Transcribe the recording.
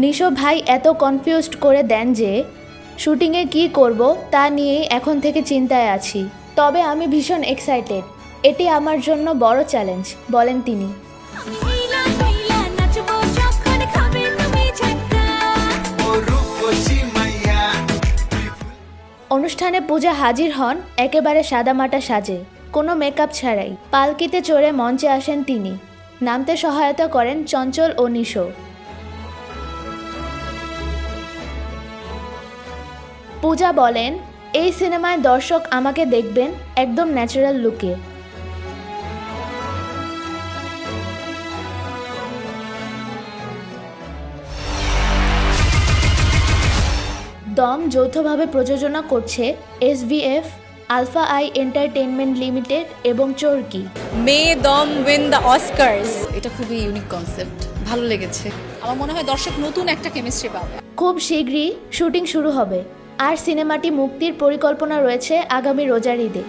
নিশো ভাই এত কনফিউজড করে দেন যে শুটিংয়ে কী করব তা নিয়েই এখন থেকে চিন্তায় আছি। তবে আমি ভীষণ এক্সাইটেড, এটি আমার জন্য বড় চ্যালেঞ্জ, বলেন তিনি। অনুষ্ঠানে পূজা হাজির হন একেবারে সাদামাটা সাজে, কোনো মেকআপ ছাড়াই। পালকিতে চড়ে মঞ্চে আসেন তিনি। নামতে সহায়তা করেন চঞ্চল ও নিশো। পূজা বলেন, এই সিনেমায় দর্শক আমাকে দেখবেন একদম ন্যাচারাল লুকে। দম যৌথভাবে প্রযোজনা করছে SVF, alpha I entertainment limited এবং চরকি। মে দম উইন দ্য অস্কারস। এটা খুবই ইউনিক কনসেপ্ট, ভালো লেগেছে। আমার মনে হয় দর্শক নতুন একটা কেমিস্ট্রি পাবে। খুব শীঘ্রই শুটিং শুরু হবে আর সিনেমাটি মুক্তির পরিকল্পনা রয়েছে আগামী রোজার ঈদে।